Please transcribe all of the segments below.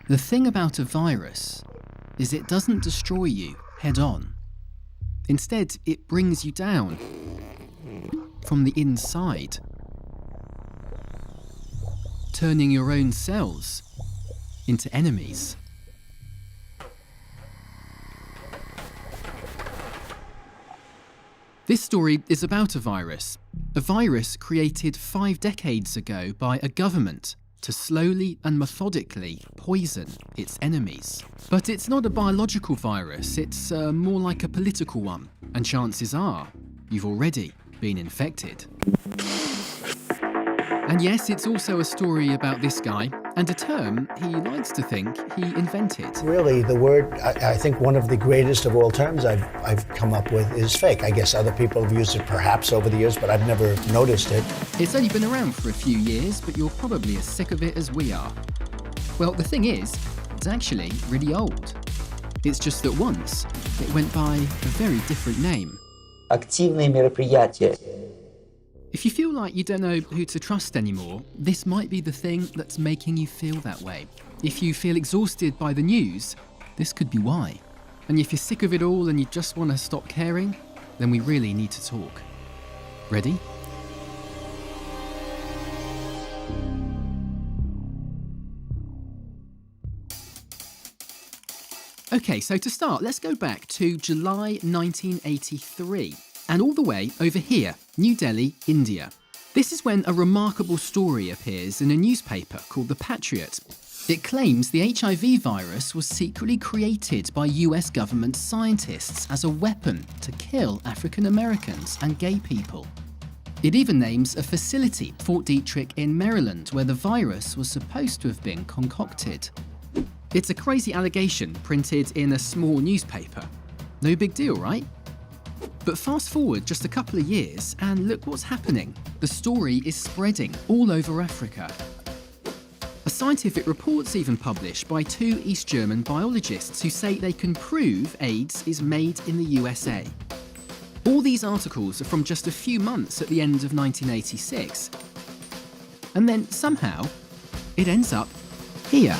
The thing about a virus is it doesn't destroy you head on. Instead, it brings you down from the inside, turning your own cells into enemies. This story is about a virus created 5 decades ago by a government to slowly and methodically poison its enemies. But it's not a biological virus, it's more like a political one, and chances are you've already been infected. And yes, it's also a story about this guy, and a term he likes to think he invented. Really, the word, I think one of the greatest of all terms I've come up with is fake. I guess other people have used it perhaps over the years, but I've never noticed it. It's only been around for a few years, but you're probably as sick of it as we are. Well, the thing is, it's actually really old. It's just that once, it went by a very different name. Активные мероприятия. If you feel like you don't know who to trust anymore, this might be the thing that's making you feel that way. If you feel exhausted by the news, this could be why. And if you're sick of it all and you just want to stop caring, then we really need to talk. Ready? Okay, so to start, let's go back to July 1983. And all the way over here, New Delhi, India. This is when a remarkable story appears in a newspaper called The Patriot. It claims the HIV virus was secretly created by US government scientists as a weapon to kill African Americans and gay people. It even names a facility, Fort Detrick in Maryland, where the virus was supposed to have been concocted. It's a crazy allegation printed in a small newspaper. No big deal, right? But fast forward just a couple of years and look what's happening. The story is spreading all over Africa. A scientific report's even published by 2 East German biologists who say they can prove AIDS is made in the USA. All these articles are from just a few months at the end of 1986. And then somehow, it ends up here.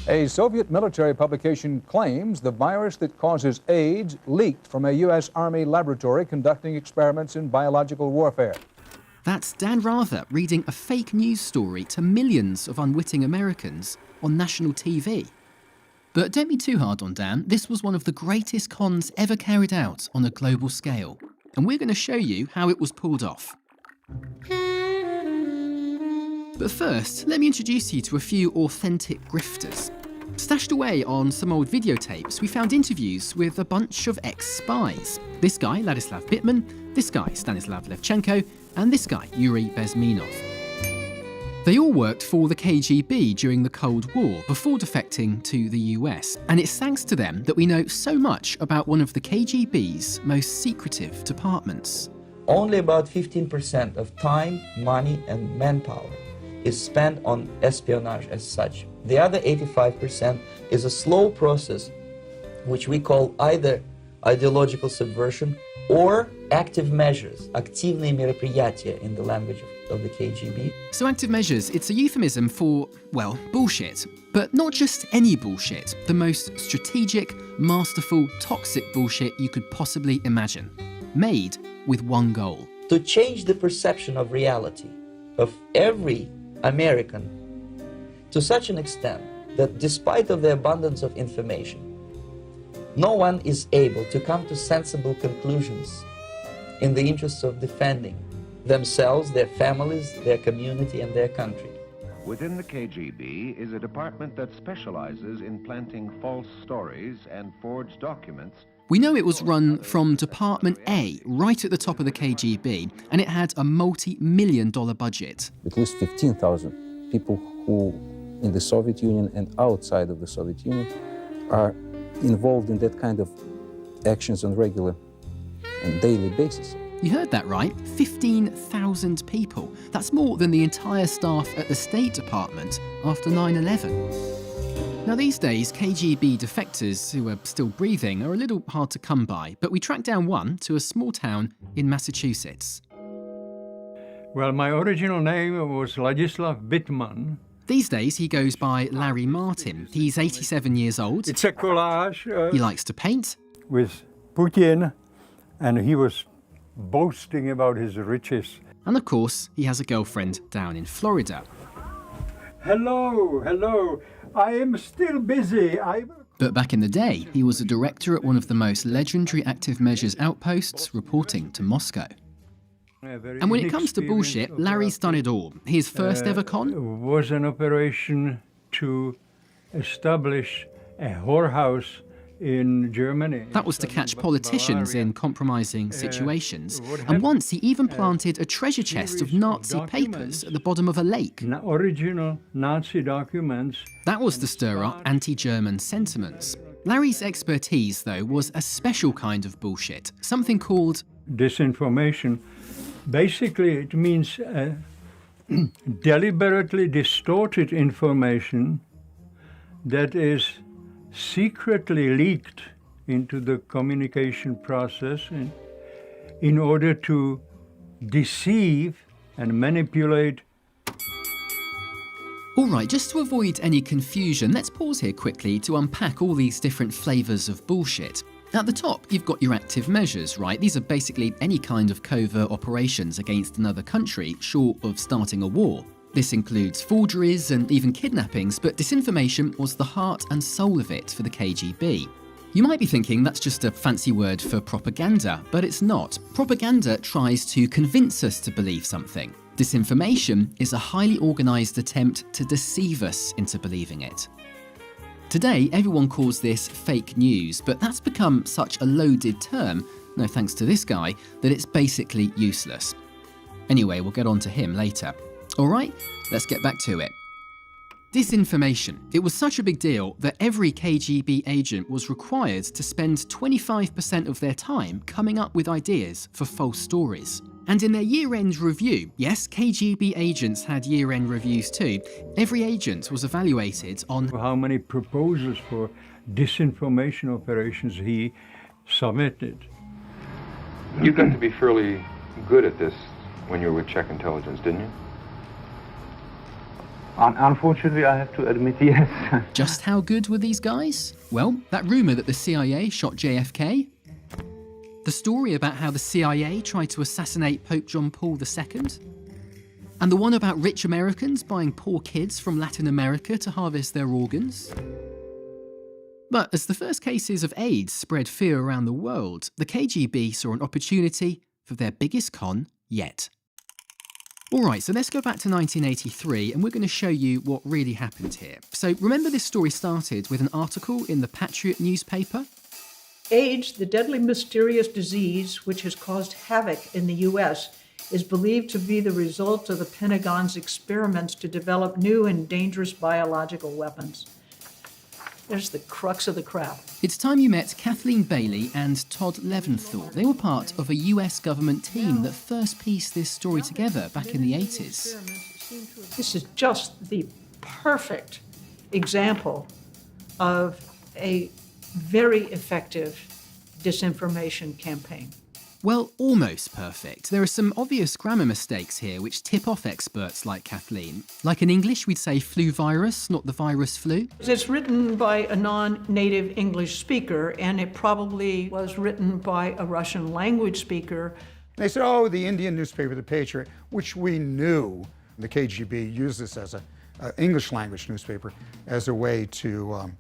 A Soviet military publication claims the virus that causes AIDS leaked from a U.S. Army laboratory conducting experiments in biological warfare. That's Dan Rather reading a fake news story to millions of unwitting Americans on national TV. But don't be too hard on Dan. This was one of the greatest cons ever carried out on a global scale. And we're going to show you how it was pulled off. But first, let me introduce you to a few authentic grifters. Stashed away on some old videotapes, we found interviews with a bunch of ex-spies. This guy, Ladislav Bittman, this guy, Stanislav Levchenko, and this guy, Yuri Bezmenov. They all worked for the KGB during the Cold War before defecting to the US, and it's thanks to them that we know so much about one of the KGB's most secretive departments. Only about 15% of time, money, and manpower is spent on espionage as such. The other 85% is a slow process which we call either ideological subversion or active measures, активные мероприятия in the language of the KGB. So active measures, it's a euphemism for, well, bullshit. But not just any bullshit, the most strategic, masterful, toxic bullshit you could possibly imagine. Made with one goal. To change the perception of reality of every American to such an extent that despite of the abundance of information, no one is able to come to sensible conclusions in the interests of defending themselves, their families, their community, and their country. Within the KGB is a department that specializes in planting false stories and forged documents. We know it was run from Department A, right at the top of the KGB, and it had a multi-million-dollar budget. At least 15,000 people who, in the Soviet Union and outside of the Soviet Union, are involved in that kind of actions on regular and daily basis. You heard that right, 15,000 people. That's more than the entire staff at the State Department after 9/11. Now these days, KGB defectors who are still breathing are a little hard to come by, but we tracked down one to a small town in Massachusetts. Well, my original name was Ladislav Bittman. These days, he goes by Larry Martin. He's 87 years old. It's a collage He likes to paint. with Putin, and he was boasting about his riches. And of course, he has a girlfriend down in Florida. Hello, hello. I am still busy. But back in the day, he was a director at one of the most legendary active measures outposts, reporting to Moscow. And when it comes to bullshit, Larry's done it all. His first ever con? Was an operation to establish a whorehouse in Germany. That was to catch politicians in compromising situations. And once he even planted a treasure chest of Nazi papers at the bottom of a lake. Original Nazi documents. That was to stir up anti-German sentiments. Larry's expertise, though, was a special kind of bullshit, something called disinformation. Basically, it means deliberately distorted information that is secretly leaked into the communication process in order to deceive and manipulate. All right, just to avoid any confusion, let's pause here quickly to unpack all these different flavours of bullshit. At the top, you've got your active measures, right? These are basically any kind of covert operations against another country, short of starting a war. This includes forgeries and even kidnappings, but disinformation was the heart and soul of it for the KGB. You might be thinking that's just a fancy word for propaganda, but it's not. Propaganda tries to convince us to believe something. Disinformation is a highly organised attempt to deceive us into believing it. Today, everyone calls this fake news, but that's become such a loaded term, no thanks to this guy, that it's basically useless. Anyway, we'll get on to him later. Alright, let's get back to it. Disinformation. It was such a big deal that every KGB agent was required to spend 25% of their time coming up with ideas for false stories. And in their year-end review, yes, KGB agents had year-end reviews too, every agent was evaluated on how many proposals for disinformation operations he submitted. You got to be fairly good at this when you were with Czech intelligence, didn't you? Unfortunately, I have to admit, yes. Just how good were these guys? Well, that rumour that the CIA shot JFK, the story about how the CIA tried to assassinate Pope John Paul II, and the one about rich Americans buying poor kids from Latin America to harvest their organs. But as the first cases of AIDS spread fear around the world, the KGB saw an opportunity for their biggest con yet. Alright, so let's go back to 1983 and we're going to show you what really happened here. So remember this story started with an article in the Patriot newspaper? AIDS, the deadly mysterious disease which has caused havoc in the U.S., is believed to be the result of the Pentagon's experiments to develop new and dangerous biological weapons. There's the crux of the crap. It's time you met Kathleen Bailey and Todd Leventhal. They were part of a US government team that first pieced this story together back in the 80s. This is just the perfect example of a very effective disinformation campaign. Well, almost perfect. There are some obvious grammar mistakes here which tip off experts like Kathleen. Like in English, we'd say flu virus, not the virus flu. It's written by a non-native English speaker, and it probably was written by a Russian language speaker. They said, oh, the Indian newspaper, the Patriot, which we knew the KGB used this as an English language newspaper as a way to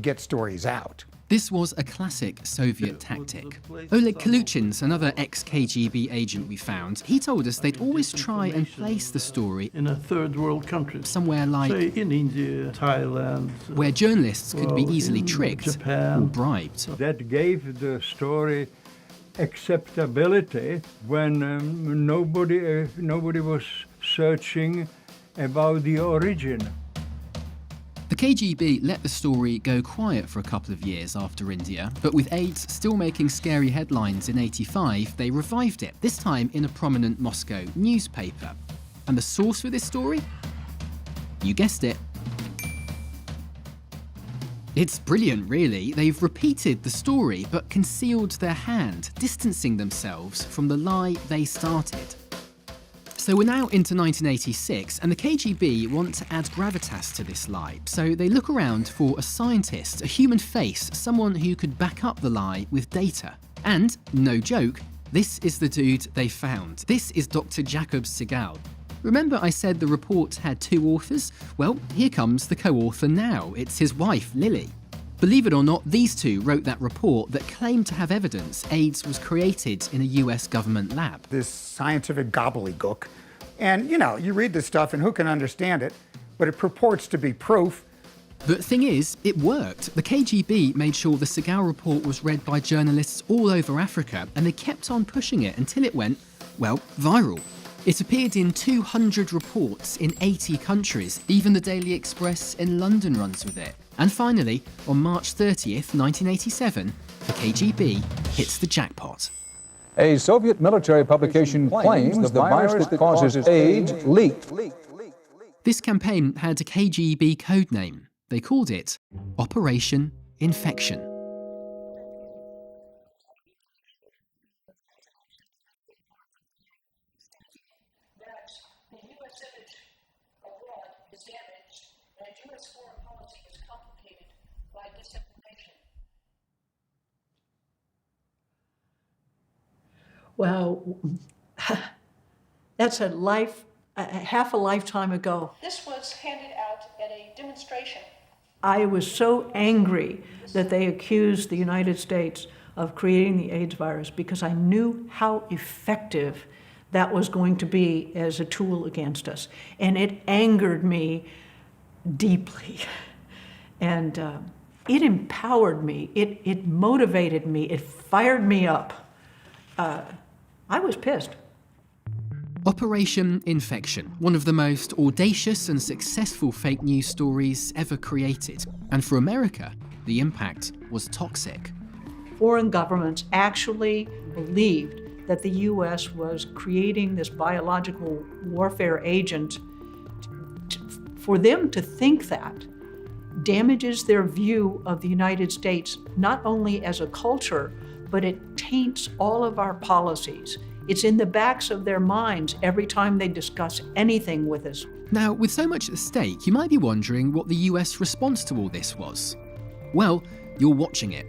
get stories out. This was a classic Soviet tactic. Oleg Kaluchin's another ex-KGB agent we found. He told us they'd always try and place the story in a third world country, somewhere like, say, in India, Thailand, where journalists could be easily tricked Japan, or bribed. That gave the story acceptability when nobody was searching about the origin. The KGB let the story go quiet for a couple of years after India, but with AIDS still making scary headlines in '85, they revived it, this time in a prominent Moscow newspaper. And the source for this story? You guessed it. It's brilliant, really. They've repeated the story, but concealed their hand, distancing themselves from the lie they started. So we're now into 1986, and the KGB want to add gravitas to this lie. So they look around for a scientist, a human face, someone who could back up the lie with data. And, no joke, this is the dude they found. This is Dr. Jacob Segal. Remember I said the report had 2 authors? Well, here comes the co-author now. It's his wife, Lily. Believe it or not, these 2 wrote that report that claimed to have evidence AIDS was created in a US government lab. This scientific gobbledygook. And, you read this stuff and who can understand it, but it purports to be proof. The thing is, it worked. The KGB made sure the Segal report was read by journalists all over Africa, and they kept on pushing it until it went, well, viral. It appeared in 200 reports in 80 countries. Even the Daily Express in London runs with it. And finally, on March 30th, 1987, the KGB hits the jackpot. A Soviet military publication claims the virus that causes AIDS leaked. This campaign had a KGB code name. They called it Operation InfeKtion. Well, that's half a lifetime ago. This was handed out at a demonstration. I was so angry that they accused the United States of creating the AIDS virus because I knew how effective that was going to be as a tool against us. And it angered me deeply. And it empowered me, it motivated me, it fired me up. I was pissed. Operation InfeKtion, one of the most audacious and successful fake news stories ever created. And for America, the impact was toxic. Foreign governments actually believed that the US was creating this biological warfare agent. For them to think that damages their view of the United States, not only as a culture, but it taints all of our policies. It's in the backs of their minds every time they discuss anything with us. Now, with so much at stake, you might be wondering what the US response to all this was. Well, you're watching it.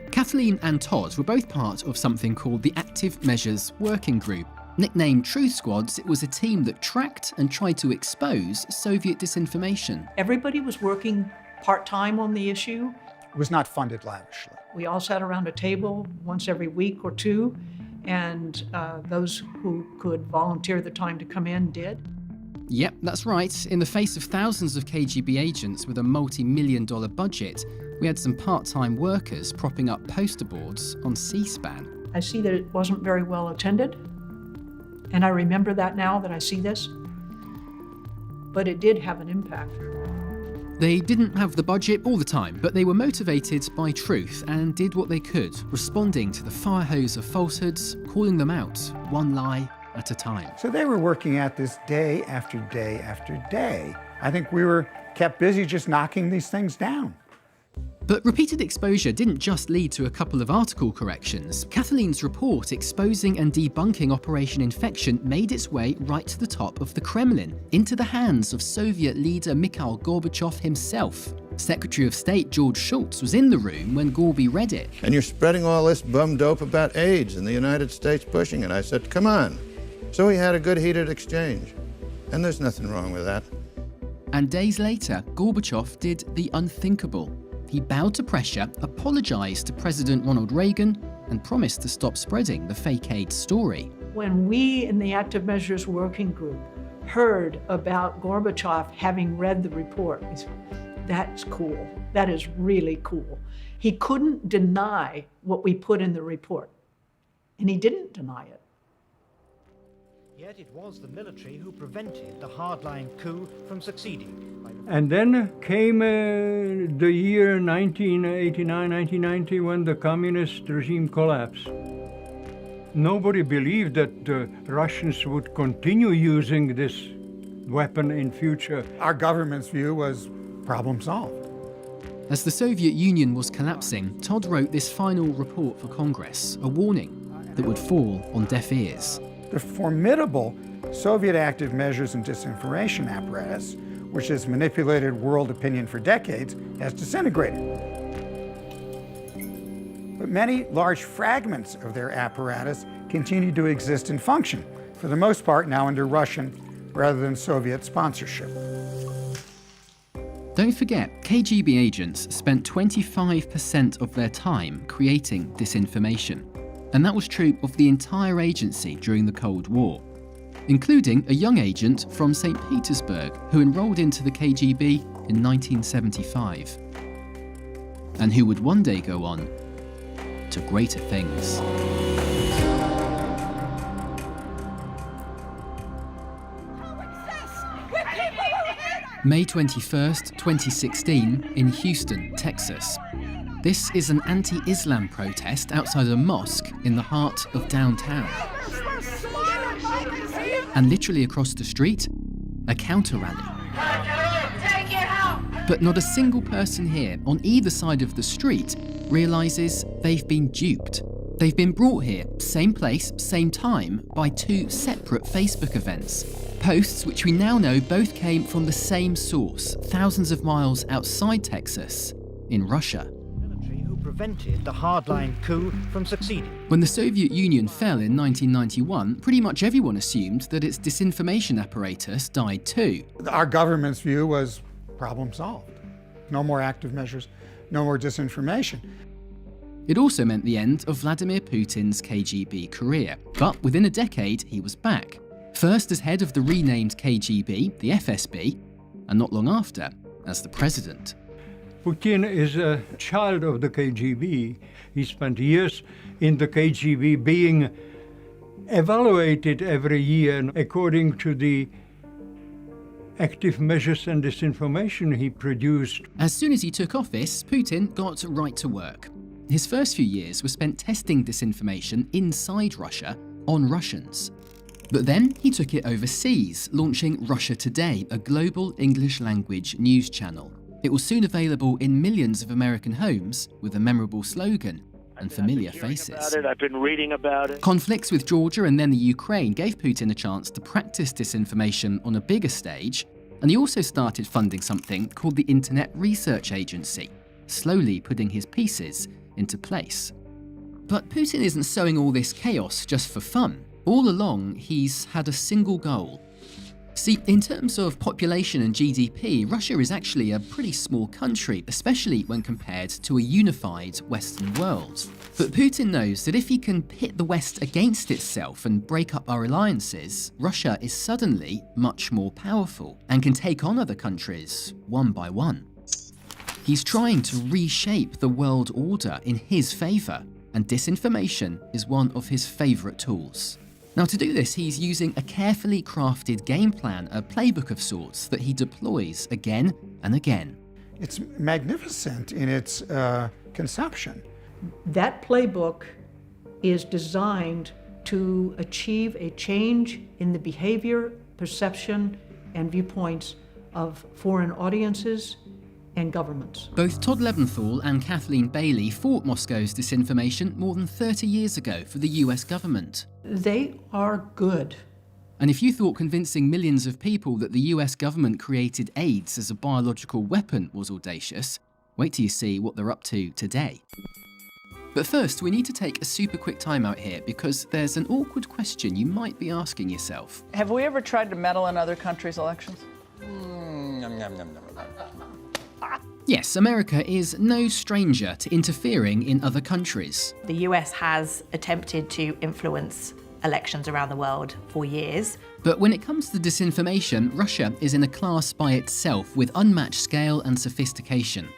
Kathleen and Todd were both part of something called the Active Measures Working Group. Nicknamed Truth Squads, it was a team that tracked and tried to expose Soviet disinformation. Everybody was working part-time on the issue. It was not funded lavishly. We all sat around a table once every week or 2, and those who could volunteer the time to come in did. Yep, that's right. In the face of thousands of KGB agents with a multi-million-dollar budget, we had some part-time workers propping up poster boards on C-SPAN. I see that it wasn't very well attended, and I remember that now that I see this, but it did have an impact. They didn't have the budget all the time, but they were motivated by truth and did what they could, responding to the fire hose of falsehoods, calling them out, one lie at a time. So they were working at this day after day after day. I think we were kept busy just knocking these things down. But repeated exposure didn't just lead to a couple of article corrections. Kathleen's report exposing and debunking Operation InfeKtion made its way right to the top of the Kremlin, into the hands of Soviet leader Mikhail Gorbachev himself. Secretary of State George Shultz was in the room when Gorby read it. And you're spreading all this bum dope about AIDS and the United States pushing it. I said, come on. So we had a good heated exchange. And there's nothing wrong with that. And days later, Gorbachev did the unthinkable. He bowed to pressure, apologized to President Ronald Reagan, and promised to stop spreading the fake AIDS story. When we in the Active Measures Working Group heard about Gorbachev having read the report, we said, that's cool. That is really cool. He couldn't deny what we put in the report, and he didn't deny it. Yet it was the military who prevented the hardline coup from succeeding. And then came the year 1989, 1990, when the communist regime collapsed. Nobody believed that the Russians would continue using this weapon in future. Our government's view was problem solved. As the Soviet Union was collapsing, Todd wrote this final report for Congress, a warning that would fall on deaf ears. The formidable Soviet active measures and disinformation apparatus, which has manipulated world opinion for decades, has disintegrated. But many large fragments of their apparatus continue to exist and function, for the most part now under Russian rather than Soviet sponsorship. Don't forget, KGB agents spent 25% of their time creating disinformation. And that was true of the entire agency during the Cold War, including a young agent from St. Petersburg who enrolled into the KGB in 1975, and who would one day go on to greater things. May 21st, 2016, in Houston, Texas. This is an anti-Islam protest outside a mosque in the heart of downtown. And literally across the street, a counter-rally. But not a single person here, on either side of the street, realises they've been duped. They've been brought here, same place, same time, by two separate Facebook events. Posts which we now know both came from the same source, thousands of miles outside Texas, in Russia. Who prevented the hardline coup from succeeding. When the Soviet Union fell in 1991, pretty much everyone assumed that its disinformation apparatus died too. Our government's view was problem solved. No more active measures, no more disinformation. It also meant the end of Vladimir Putin's KGB career. But within a decade, he was back. First as head of the renamed KGB, the FSB, and not long after, as the president. Putin is a child of the KGB. He spent years in the KGB being evaluated every year according to the active measures and disinformation he produced. As soon as he took office, Putin got right to work. His first few years were spent testing disinformation inside Russia on Russians. But then he took it overseas, launching Russia Today, a global English-language news channel. It was soon available in millions of American homes with a memorable slogan and familiar faces. I've been reading about it. Conflicts with Georgia and then the Ukraine gave Putin a chance to practice disinformation on a bigger stage, and he also started funding something called the Internet Research Agency, slowly putting his pieces into place. But Putin isn't sowing all this chaos just for fun. All along, he's had a single goal. See, in terms of population and GDP, Russia is actually a pretty small country, especially when compared to a unified Western world. But Putin knows that if he can pit the West against itself and break up our alliances, Russia is suddenly much more powerful and can take on other countries one by one. He's trying to reshape the world order in his favour, and disinformation is one of his favourite tools. Now, to do this, he's using a carefully crafted game plan, a playbook of sorts that he deploys again and again. It's magnificent in its conception. That playbook is designed to achieve a change in the behavior, perception, and viewpoints of foreign audiences and governments. Both Todd Leventhal and Kathleen Bailey fought Moscow's disinformation more than 30 years ago for the US government. They are good. And if you thought convincing millions of people that the US government created AIDS as a biological weapon was audacious, wait till you see what they're up to today. But first, we need to take a super quick time out here because there's an awkward question you might be asking yourself. Have we ever tried to meddle in other countries' elections? Yes, America is no stranger to interfering in other countries. The US has attempted to influence elections around the world for years. But when it comes to disinformation, Russia is in a class by itself with unmatched scale and sophistication.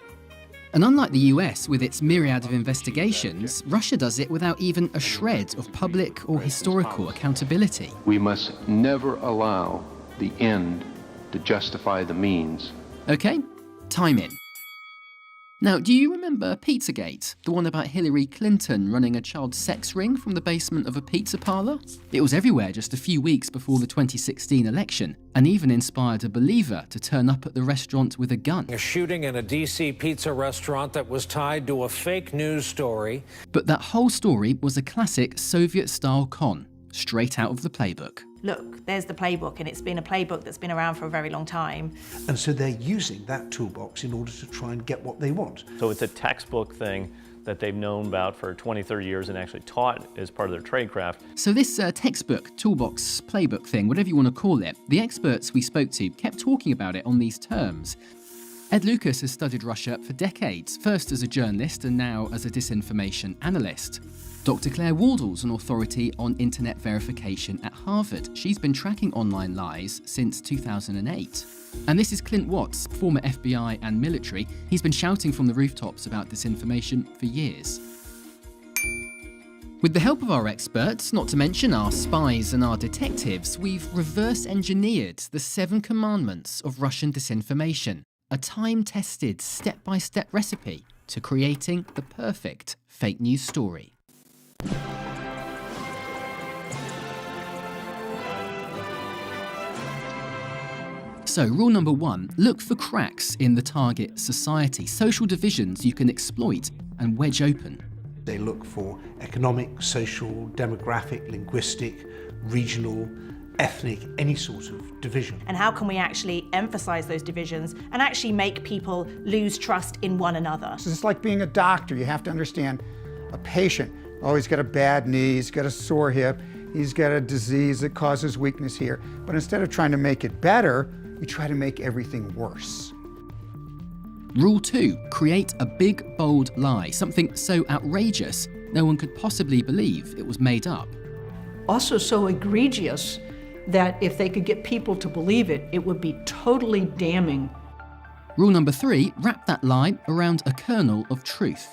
And unlike the US with its myriad of investigations, Russia does it without even a shred of public or historical accountability. We must never allow the end to justify the means. Okay, time in. Now, do you remember Pizzagate? The one about Hillary Clinton running a child sex ring from the basement of a pizza parlour? It was everywhere just a few weeks before the 2016 election, and even inspired a believer to turn up at the restaurant with a gun. A shooting in a DC pizza restaurant that was tied to a fake news story. But that whole story was a classic Soviet-style con, straight out of the playbook. Look, there's the playbook, and it's been a playbook that's been around for a very long time. And so they're using that toolbox in order to try and get what they want. So it's a textbook thing that they've known about for 20, 30 years and actually taught as part of their tradecraft. So this textbook, toolbox, playbook thing, whatever you want to call it, the experts we spoke to kept talking about it on these terms. Ed Lucas has studied Russia for decades, first as a journalist and now as a disinformation analyst. Dr. Claire Wardle's an authority on internet verification at Harvard. She's been tracking online lies since 2008. And this is Clint Watts, former FBI and military. He's been shouting from the rooftops about disinformation for years. With the help of our experts, not to mention our spies and our detectives, we've reverse engineered the 7 commandments of Russian disinformation, a time-tested, step-by-step recipe to creating the perfect fake news story. So, rule number 1, look for cracks in the target society, social divisions you can exploit and wedge open. They look for economic, social, demographic, linguistic, regional, ethnic, any sort of division. And how can we actually emphasize those divisions and actually make people lose trust in one another? It's just like being a doctor. You have to understand a patient. Oh, he's got a bad knee, he's got a sore hip, he's got a disease that causes weakness here. But instead of trying to make it better, we try to make everything worse. Rule 2, create a big, bold lie, something so outrageous no one could possibly believe it was made up. Also so egregious that if they could get people to believe it, it would be totally damning. Rule number 3, wrap that lie around a kernel of truth.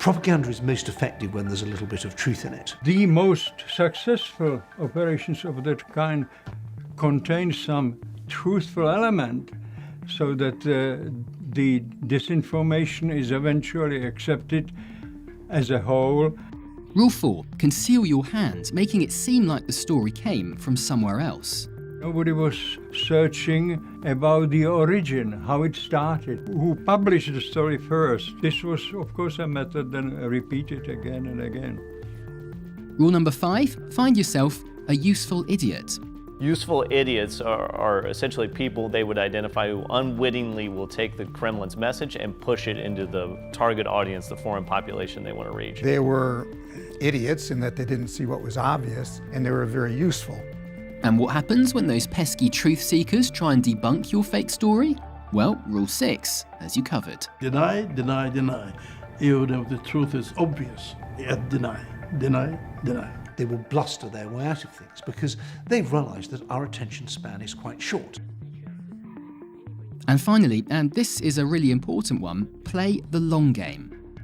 Propaganda is most effective when there's a little bit of truth in it. The most successful operations of that kind contain some truthful element so that the disinformation is eventually accepted as a whole. Rule 4, conceal your hand, making it seem like the story came from somewhere else. Nobody was searching about the origin, how it started, who published the story first. This was, of course, a method then repeated again and again. Rule number 5, find yourself a useful idiot. Useful idiots are essentially people they would identify who unwittingly will take the Kremlin's message and push it into the target audience, the foreign population they want to reach. They were idiots in that they didn't see what was obvious, and they were very useful. And what happens when those pesky truth seekers try and debunk your fake story? Well, rule 6, as you covered. Deny, deny, deny. Even if the truth is obvious, yet deny, deny, deny. They will bluster their way out of things because they've realized that our attention span is quite short. And finally, and this is a really important one, play the long game.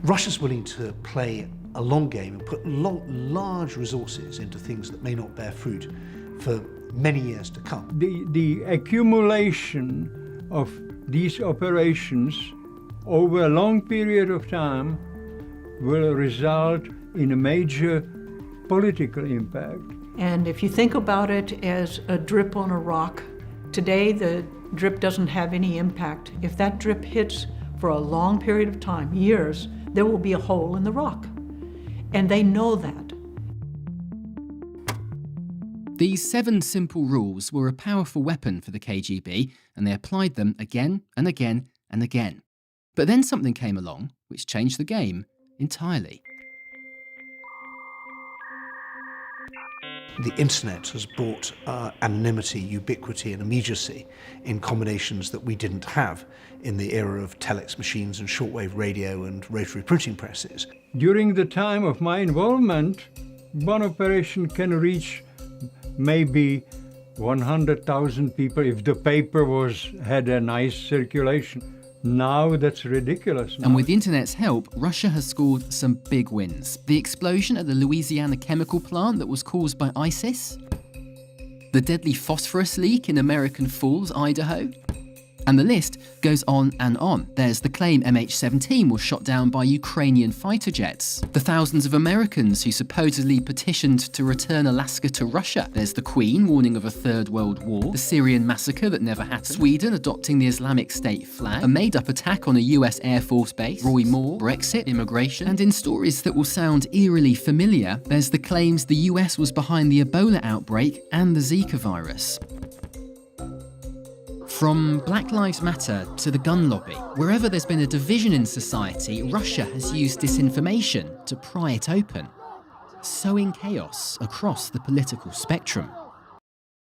Russia's willing to play a long game and put large resources into things that may not bear fruit for many years to come. The accumulation of these operations over a long period of time will result in a major political impact. And if you think about it as a drip on a rock, today the drip doesn't have any impact. If that drip hits for a long period of time, years, there will be a hole in the rock. And they know that. These 7 simple rules were a powerful weapon for the KGB, and they applied them again and again and again. But then something came along which changed the game entirely. The internet has brought anonymity, ubiquity and immediacy in combinations that we didn't have in the era of telex machines and shortwave radio and rotary printing presses. During the time of my involvement, one operation can reach maybe 100,000 people if the paper had a nice circulation. Now that's ridiculous. And with the internet's help, Russia has scored some big wins. The explosion at the Louisiana chemical plant that was caused by ISIS, the deadly phosphorus leak in American Falls, Idaho, And the list goes on and on. There's the claim MH17 was shot down by Ukrainian fighter jets. The thousands of Americans who supposedly petitioned to return Alaska to Russia. There's the Queen warning of a Third World War. The Syrian massacre that never happened. Sweden adopting the Islamic State flag. A made-up attack on a US Air Force base. Roy Moore. Brexit. Immigration. And in stories that will sound eerily familiar, there's the claims the US was behind the Ebola outbreak and the Zika virus. From Black Lives Matter to the gun lobby, wherever there's been a division in society, Russia has used disinformation to pry it open, sowing chaos across the political spectrum.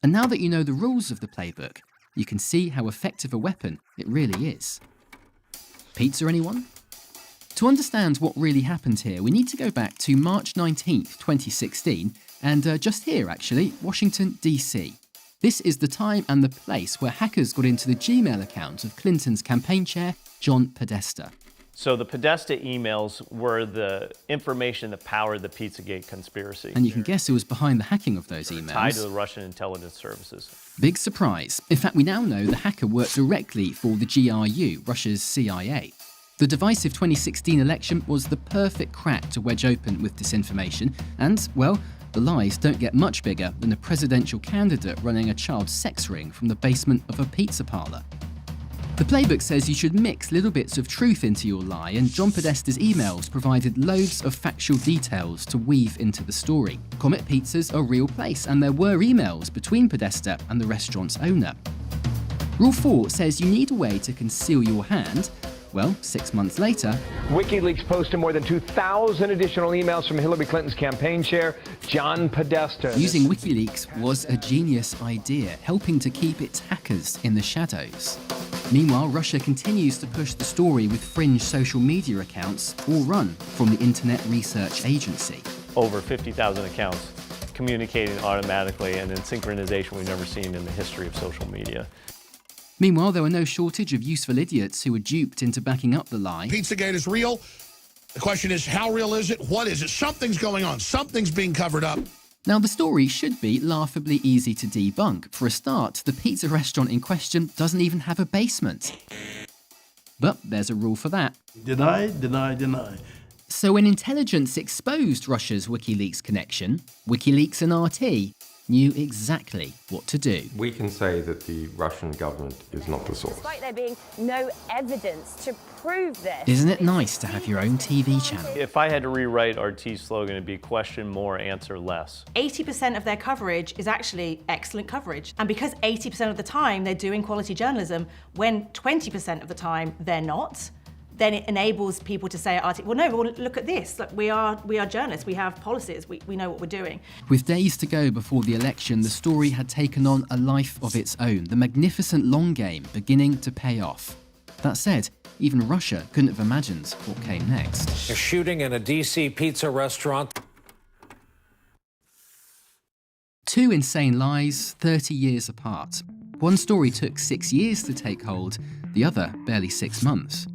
And now that you know the rules of the playbook, you can see how effective a weapon it really is. Pizza, anyone? To understand what really happened here, we need to go back to March 19th, 2016, and just here actually, Washington, DC. This is the time and the place where hackers got into the Gmail account of Clinton's campaign chair, John Podesta. So the Podesta emails were the information that powered the Pizzagate conspiracy. And you can guess who was behind the hacking of those emails. Tied to the Russian intelligence services. Big surprise. In fact, we now know the hacker worked directly for the GRU, Russia's CIA. The divisive 2016 election was the perfect crack to wedge open with disinformation, and, well, the lies don't get much bigger than a presidential candidate running a child sex ring from the basement of a pizza parlor. The playbook says you should mix little bits of truth into your lie, and John Podesta's emails provided loads of factual details to weave into the story. Comet Pizza's a real place, and there were emails between Podesta and the restaurant's owner. Rule 4 says you need a way to conceal your hand. Well, 6 months later, WikiLeaks posted more than 2,000 additional emails from Hillary Clinton's campaign chair, John Podesta. Using WikiLeaks was a genius idea, helping to keep its hackers in the shadows. Meanwhile, Russia continues to push the story with fringe social media accounts, all run from the Internet Research Agency. Over 50,000 accounts communicating automatically and in synchronization we've never seen in the history of social media. Meanwhile, there were no shortage of useful idiots who were duped into backing up the lie. Pizzagate is real. The question is, how real is it? What is it? Something's going on. Something's being covered up. Now, the story should be laughably easy to debunk. For a start, the pizza restaurant in question doesn't even have a basement. But there's a rule for that. Deny, deny, deny. So when intelligence exposed Russia's WikiLeaks connection, WikiLeaks and RT knew exactly what to do. We can say that the Russian government is not the source. Despite there being no evidence to prove this. Isn't it nice to have your own TV channel? If I had to rewrite RT's slogan, it'd be question more, answer less. 80% of their coverage is actually excellent coverage. And because 80% of the time they're doing quality journalism, when 20% of the time they're not, then it enables people to say, well, no, well, look at this. Look, we are journalists. We have policies. We know what we're doing. With days to go before the election, the story had taken on a life of its own, the magnificent long game beginning to pay off. That said, even Russia couldn't have imagined what came next. A shooting in a DC pizza restaurant. 2 insane lies, 30 years apart. One story took 6 years to take hold, the other barely 6 months.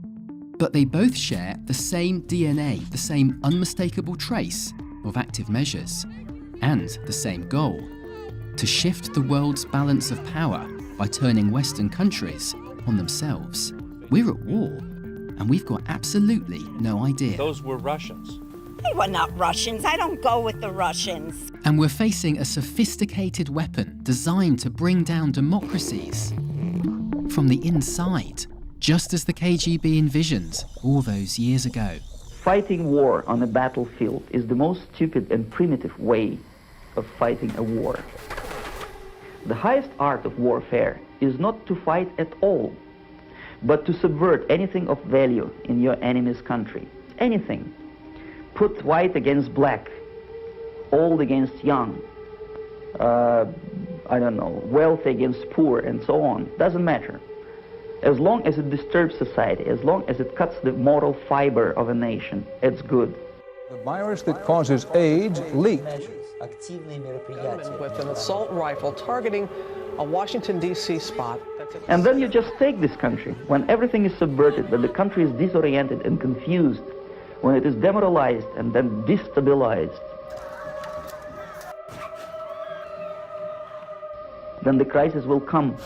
But they both share the same DNA, the same unmistakable trace of active measures, and the same goal: to shift the world's balance of power by turning Western countries on themselves. We're at war, and we've got absolutely no idea. Those were Russians. They were not Russians. I don't go with the Russians. And we're facing a sophisticated weapon designed to bring down democracies from the inside, just as the KGB envisioned all those years ago. Fighting war on a battlefield is the most stupid and primitive way of fighting a war. The highest art of warfare is not to fight at all, but to subvert anything of value in your enemy's country. Anything. Put white against black, old against young, wealthy against poor, and so on. Doesn't matter. As long as it disturbs society, as long as it cuts the moral fiber of a nation, it's good. The virus that causes AIDS leaked. With an assault rifle targeting a Washington, D.C. spot. And then you just take this country, when everything is subverted, when the country is disoriented and confused, when it is demoralized and then destabilized, then the crisis will come.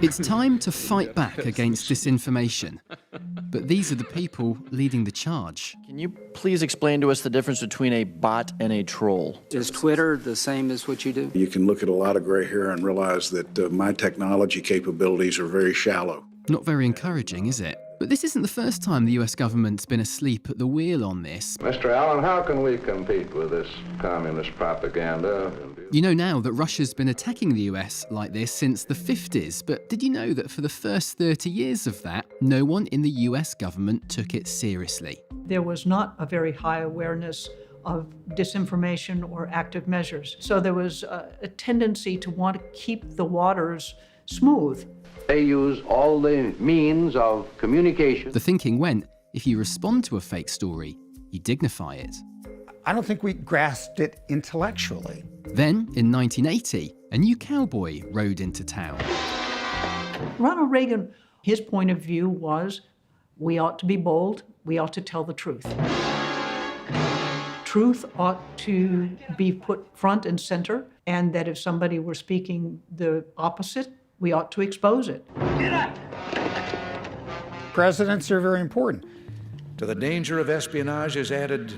It's time to fight back against disinformation. But these are the people leading the charge. Can you please explain to us the difference between a bot and a troll? Is Twitter the same as what you do? You can look at a lot of gray hair and realize that my technology capabilities are very shallow. Not very encouraging, is it? But this isn't the first time the US government's been asleep at the wheel on this. Mr. Allen, how can we compete with this communist propaganda? You know now that Russia's been attacking the US like this since the 50s, but did you know that for the first 30 years of that, no one in the US government took it seriously? There was not a very high awareness of disinformation or active measures. So there was a tendency to want to keep the waters smooth. They use all the means of communication. The thinking went, if you respond to a fake story, you dignify it. I don't think we grasped it intellectually. Then, in 1980, a new cowboy rode into town. Ronald Reagan, his point of view was, we ought to be bold, we ought to tell the truth. Truth ought to be put front and center, and that if somebody were speaking the opposite, we ought to expose it. Presidents are very important. To the danger of espionage is added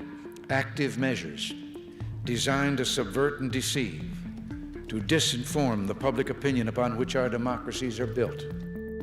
active measures designed to subvert and deceive, to disinform the public opinion upon which our democracies are built.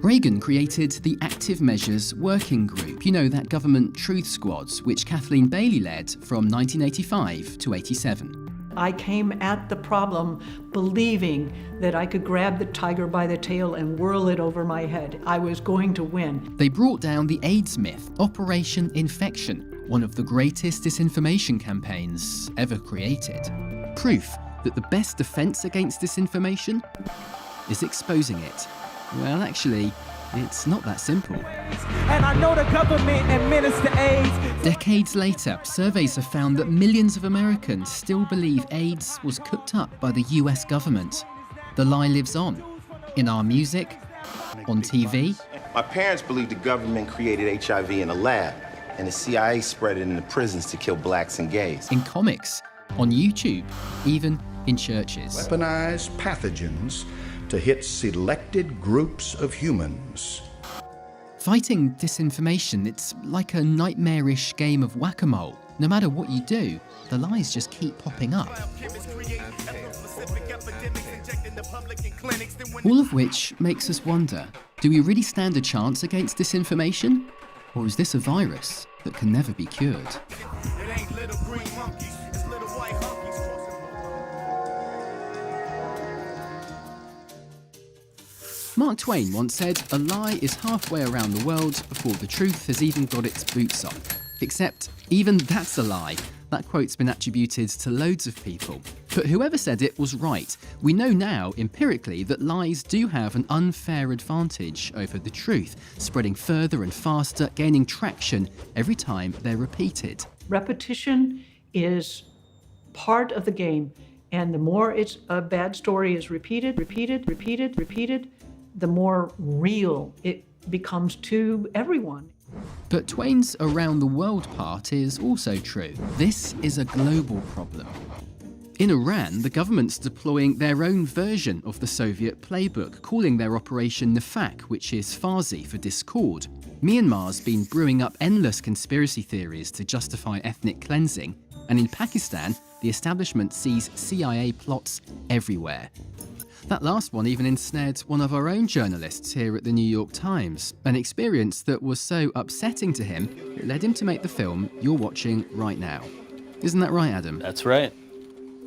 Reagan created the Active Measures Working Group, you know, that government truth squads, which Kathleen Bailey led from 1985 to 87. I came at the problem believing that I could grab the tiger by the tail and whirl it over my head. I was going to win. They brought down the AIDS myth, Operation InfeKtion, one of the greatest disinformation campaigns ever created. Proof that the best defense against disinformation is exposing it. Well, actually, it's not that simple. And I know the government administer AIDS. Decades later, surveys have found that millions of Americans still believe AIDS was cooked up by the US government. The lie lives on. In our music, on TV. My parents believed the government created HIV in a lab, and the CIA spread it in the prisons to kill blacks and gays. In comics, on YouTube, even in churches. Weaponize pathogens to hit selected groups of humans. Fighting disinformation, it's like a nightmarish game of whack-a-mole. No matter what you do, the lies just keep popping up. All of which makes us wonder, do we really stand a chance against disinformation? Or is this a virus that can never be cured? Mark Twain once said, a lie is halfway around the world before the truth has even got its boots on. Except, even that's a lie. That quote's been attributed to loads of people. But whoever said it was right. We know now, empirically, that lies do have an unfair advantage over the truth, spreading further and faster, gaining traction every time they're repeated. Repetition is part of the game, and the more a bad story is repeated, the more real it becomes to everyone. But Twain's around the world part is also true. This is a global problem. In Iran, the government's deploying their own version of the Soviet playbook, calling their operation Nefaq, which is Farsi for discord. Myanmar's been brewing up endless conspiracy theories to justify ethnic cleansing, and in Pakistan, the establishment sees CIA plots everywhere. That last one even ensnared one of our own journalists here at the New York Times, an experience that was so upsetting to him, it led him to make the film you're watching right now. Isn't that right, Adam? That's right.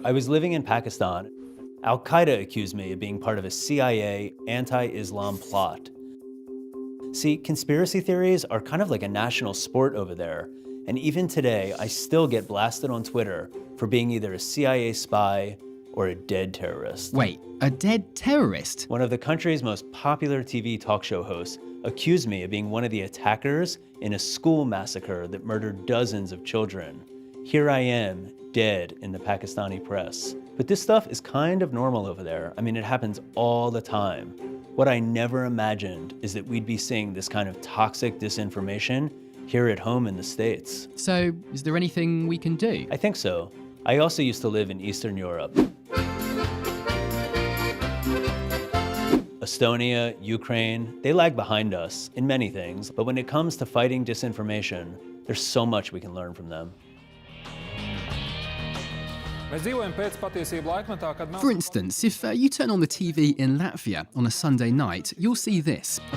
I was living in Pakistan. Al-Qaeda accused me of being part of a CIA anti-Islam plot. See, conspiracy theories are kind of like a national sport over there, and even today, I still get blasted on Twitter for being either a CIA spy or a dead terrorist. Wait, a dead terrorist? One of the country's most popular TV talk show hosts accused me of being one of the attackers in a school massacre that murdered dozens of children. Here I am, dead in the Pakistani press. But this stuff is kind of normal over there. I mean, it happens all the time. What I never imagined is that we'd be seeing this kind of toxic disinformation here at home in the States. So, is there anything we can do? I think so. I also used to live in Eastern Europe. Estonia, Ukraine, they lag behind us in many things, but when it comes to fighting disinformation, there's so much we can learn from them. For instance, if you turn on the TV in Latvia on a Sunday night, you'll see this. A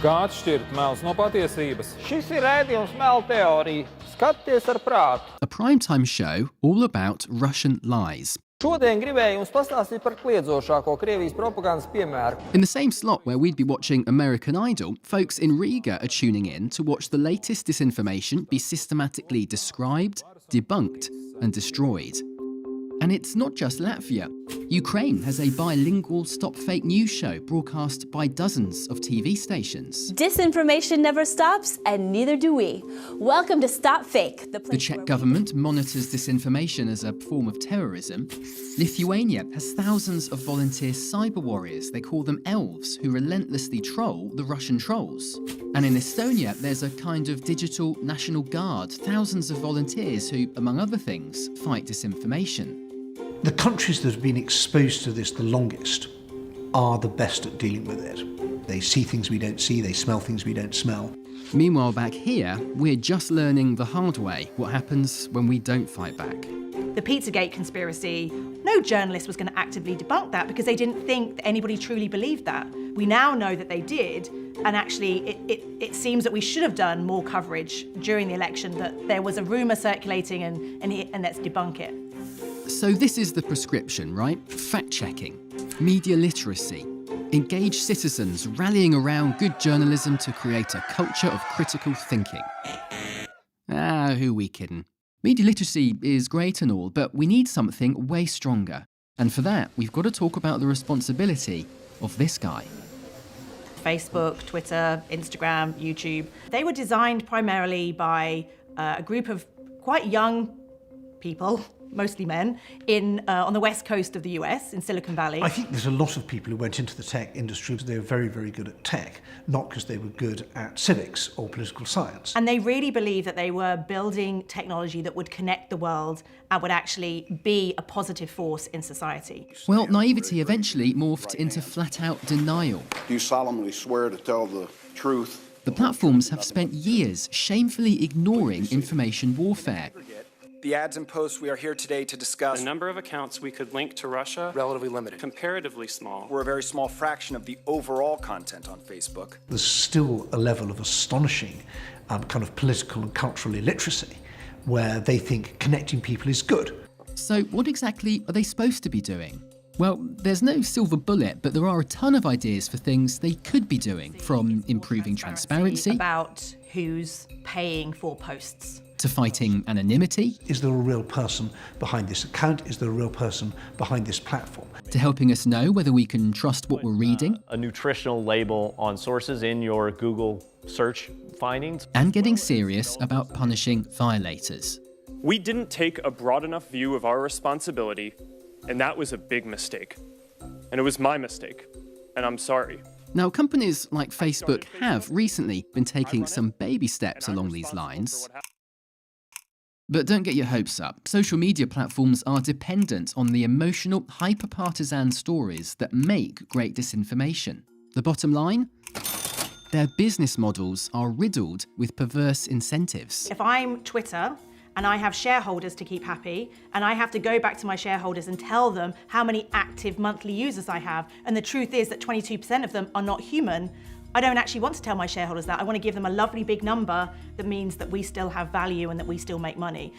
primetime show all about Russian lies. In the same slot where we'd be watching American Idol, folks in Riga are tuning in to watch the latest disinformation be systematically described, debunked, and destroyed. And it's not just Latvia. Ukraine has a bilingual Stop Fake News show broadcast by dozens of TV stations. Disinformation never stops, and neither do we. Welcome to Stop Fake. The Czech government monitors disinformation as a form of terrorism. Lithuania has thousands of volunteer cyber warriors. They call them elves, who relentlessly troll the Russian trolls. And in Estonia, there's a kind of digital National Guard, thousands of volunteers who, among other things, fight disinformation. The countries that have been exposed to this the longest are the best at dealing with it. They see things we don't see, they smell things we don't smell. Meanwhile, back here, we're just learning the hard way what happens when we don't fight back. The Pizzagate conspiracy, no journalist was going to actively debunk that because they didn't think that anybody truly believed that. We now know that they did, and actually it seems that we should have done more coverage during the election, that there was a rumour circulating and let's debunk it. So this is the prescription, right? Fact-checking, media literacy, engaged citizens rallying around good journalism to create a culture of critical thinking. Who we kidding? Media literacy is great and all, but we need something way stronger. And for that, we've got to talk about the responsibility of this guy. Facebook, Twitter, Instagram, YouTube. They were designed primarily by a group of quite young people, mostly men, on the west coast of the US, in Silicon Valley. I think there's a lot of people who went into the tech industry because they were very, very good at tech, not because they were good at civics or political science. And they really believed that they were building technology that would connect the world and would actually be a positive force in society. Well, naivety eventually morphed into flat-out denial. Do you solemnly swear to tell the truth? The platforms have spent years shamefully ignoring information warfare. The ads and posts we are here today to discuss. The number of accounts we could link to Russia, relatively limited. Comparatively small. We're a very small fraction of the overall content on Facebook. There's still a level of astonishing kind of political and cultural illiteracy where they think connecting people is good. So what exactly are they supposed to be doing? Well, there's no silver bullet, but there are a ton of ideas for things they could be doing, from improving transparency about who's paying for posts, to fighting anonymity. Is there a real person behind this account? Is there a real person behind this platform? To helping us know whether we can trust what we're reading. A nutritional label on sources in your Google search findings. And getting serious about punishing violators. We didn't take a broad enough view of our responsibility, and that was a big mistake. And it was my mistake, and I'm sorry. Now, companies like Facebook have recently been taking some baby steps along these lines. But don't get your hopes up. Social media platforms are dependent on the emotional, hyper-partisan stories that make great disinformation. The bottom line? Their business models are riddled with perverse incentives. If I'm Twitter and I have shareholders to keep happy, and I have to go back to my shareholders and tell them how many active monthly users I have, and the truth is that 22% of them are not human, I don't actually want to tell my shareholders that. I want to give them a lovely big number that means that we still have value and that we still make money.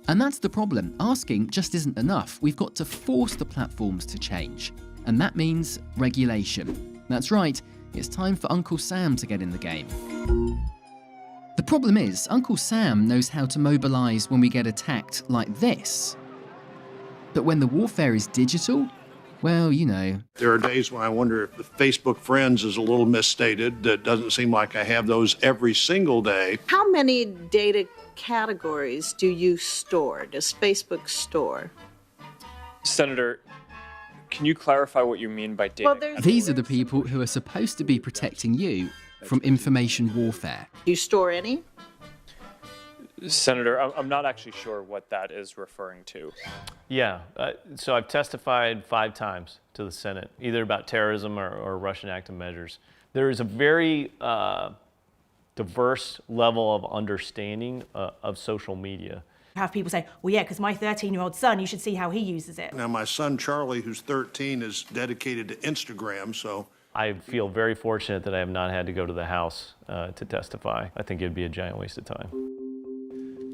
And that's the problem. Asking just isn't enough. We've got to force the platforms to change. And that means regulation. That's right, it's time for Uncle Sam to get in the game. The problem is, Uncle Sam knows how to mobilize when we get attacked like this. But when the warfare is digital, well, you know. There are days when I wonder if the Facebook friends is a little misstated. It doesn't seem like I have those every single day. How many data categories do you store? Does Facebook store? Senator, can you clarify what you mean by data? Well, these are the people who are supposed to be protecting you from information warfare. Do you store any? Senator, I'm not actually sure what that is referring to. Yeah, so I've testified 5 times to the Senate, either about terrorism or Russian active measures. There is a very diverse level of understanding of social media. Have people say, well, yeah, because my 13-year-old son, you should see how he uses it. Now, my son Charlie, who's 13, is dedicated to Instagram, so I feel very fortunate that I have not had to go to the House to testify. I think it'd be a giant waste of time.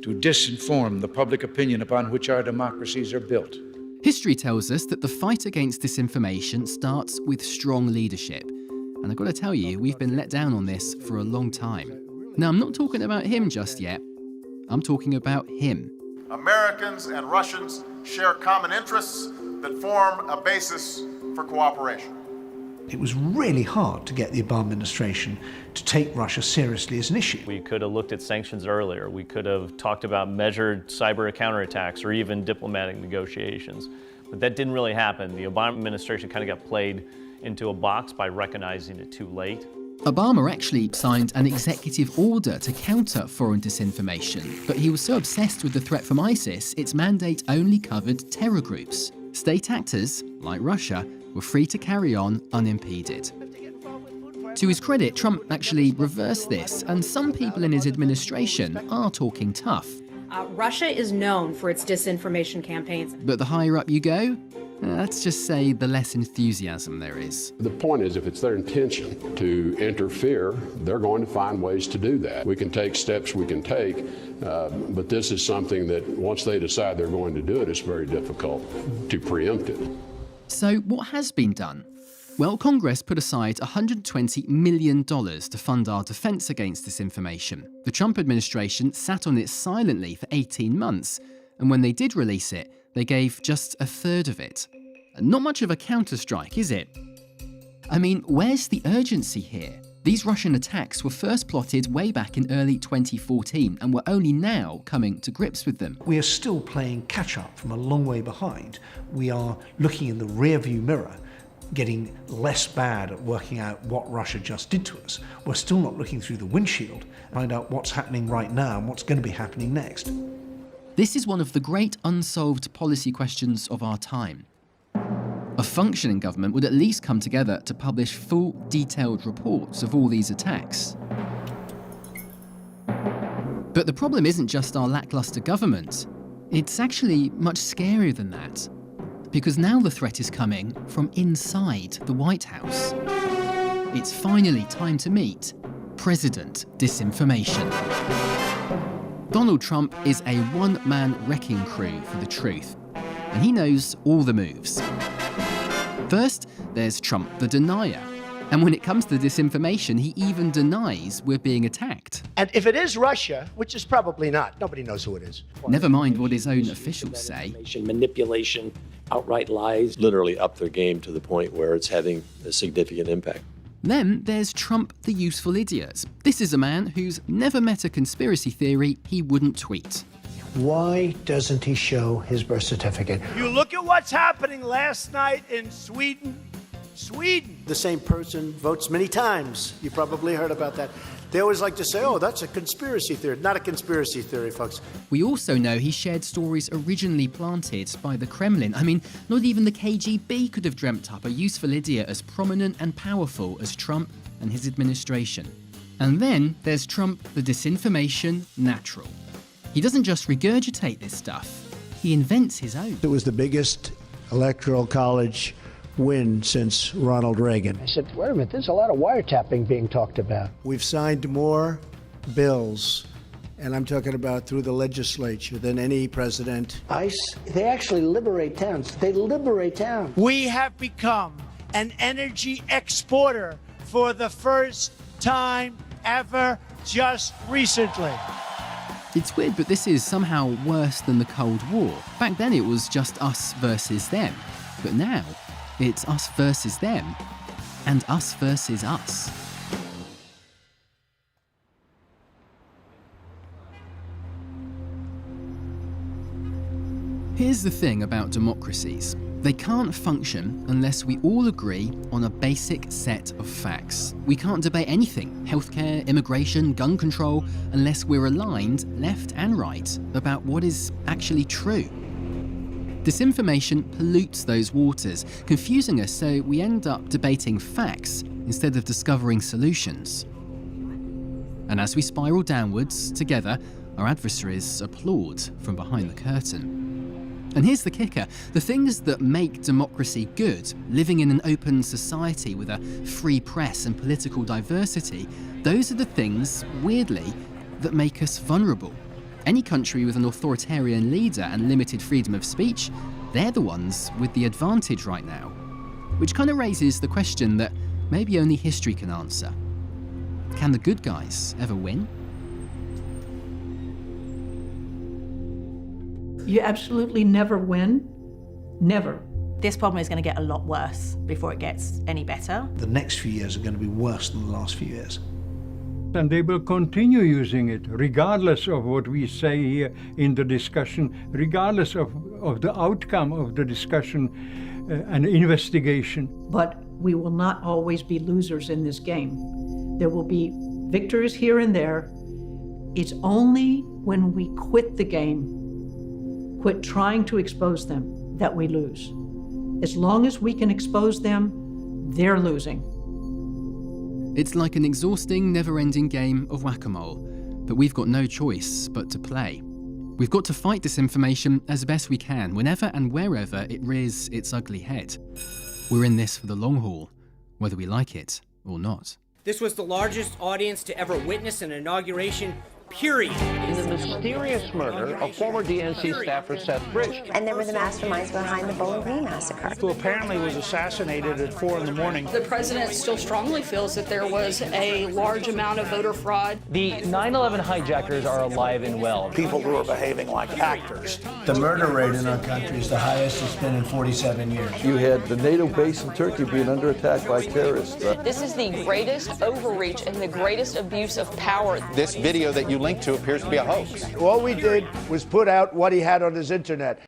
To disinform the public opinion upon which our democracies are built. History tells us that the fight against disinformation starts with strong leadership. And I've got to tell you, we've been let down on this for a long time. Now, I'm not talking about him just yet. I'm talking about him. Americans and Russians share common interests that form a basis for cooperation. It was really hard to get the Obama administration to take Russia seriously as an issue. We could have looked at sanctions earlier. We could have talked about measured cyber counterattacks or even diplomatic negotiations. But that didn't really happen. The Obama administration kind of got played into a box by recognizing it too late. Obama actually signed an executive order to counter foreign disinformation, but he was so obsessed with the threat from ISIS, its mandate only covered terror groups. State actors, like Russia, were free to carry on unimpeded. To his credit, Trump actually reversed this, and some people in his administration are talking tough. Russia is known for its disinformation campaigns. But the higher up you go, let's just say the less enthusiasm there is. The point is, if it's their intention to interfere, they're going to find ways to do that. We can take steps we can take, but this is something that once they decide they're going to do it, it's very difficult to preempt it. So what has been done? Well, Congress put aside $120 million to fund our defense against disinformation. The Trump administration sat on it silently for 18 months, and when they did release it, they gave just a third of it. Not much of a counterstrike, is it? I mean, where's the urgency here? These Russian attacks were first plotted way back in early 2014 and we're only now coming to grips with them. We are still playing catch-up from a long way behind. We are looking in the rear-view mirror, getting less bad at working out what Russia just did to us. We're still not looking through the windshield to find out what's happening right now and what's going to be happening next. This is one of the great unsolved policy questions of our time. A functioning government would at least come together to publish full, detailed reports of all these attacks. But the problem isn't just our lackluster government. It's actually much scarier than that. Because now the threat is coming from inside the White House. It's finally time to meet President Disinformation. Donald Trump is a one-man wrecking crew for the truth, and he knows all the moves. First, there's Trump the denier, and when it comes to disinformation, he even denies we're being attacked. And if it is Russia, which is probably not, nobody knows who it is. Never mind what his own officials say. Manipulation, outright lies. Literally up their game to the point where it's having a significant impact. Then there's Trump the useful idiot. This is a man who's never met a conspiracy theory he wouldn't tweet. Why doesn't he show his birth certificate? You look at what's happening last night in Sweden. The same person votes many times. You probably heard about that. They always like to say, oh, that's a conspiracy theory. Not a conspiracy theory, folks. We also know he shared stories originally planted by the Kremlin. I mean, not even the KGB could have dreamt up a useful idiot as prominent and powerful as Trump and his administration. And then there's Trump the disinformation natural. He doesn't just regurgitate this stuff, he invents his own. It was the biggest electoral college win since Ronald Reagan. I said, wait a minute, there's a lot of wiretapping being talked about. We've signed more bills, and I'm talking about through the legislature, than any president. ICE, they actually liberate towns. They liberate towns. We have become an energy exporter for the first time ever just recently. It's weird, but this is somehow worse than the Cold War. Back then it was just us versus them. But now, it's us versus them, and us versus us. Here's the thing about democracies. They can't function unless we all agree on a basic set of facts. We can't debate anything, healthcare, immigration, gun control, unless we're aligned, left and right, about what is actually true. Disinformation pollutes those waters, confusing us so we end up debating facts instead of discovering solutions. And as we spiral downwards, together, our adversaries applaud from behind the curtain. And here's the kicker. The things that make democracy good, living in an open society with a free press and political diversity, those are the things, weirdly, that make us vulnerable. Any country with an authoritarian leader and limited freedom of speech, they're the ones with the advantage right now. Which kind of raises the question that maybe only history can answer. Can the good guys ever win? You absolutely never win. Never. This problem is going to get a lot worse before it gets any better. The next few years are going to be worse than the last few years. And they will continue using it, regardless of what we say here in the discussion, regardless of the outcome of the discussion and investigation. But we will not always be losers in this game. There will be victors here and there. It's only when we quit the game, quit trying to expose them, that we lose. As long as we can expose them, they're losing. It's like an exhausting, never-ending game of whack-a-mole, but we've got no choice but to play. We've got to fight disinformation as best we can, whenever and wherever it rears its ugly head. We're in this for the long haul, whether we like it or not. This was the largest audience to ever witness an inauguration, period. In the mysterious murder of former DNC staffer Seth Rich. And there were the masterminds behind the Bowling Green massacre. Who apparently was assassinated at 4 in the morning. The president still strongly feels that there was a large amount of voter fraud. The 9/11 hijackers are alive and well. People who are behaving like actors. The murder rate in our country is the highest it's been in 47 years. You had the NATO base in Turkey being under attack by terrorists. This is the greatest overreach and the greatest abuse of power. This video that you linked to appears to be a hoax. All we did was put out what he had on his internet.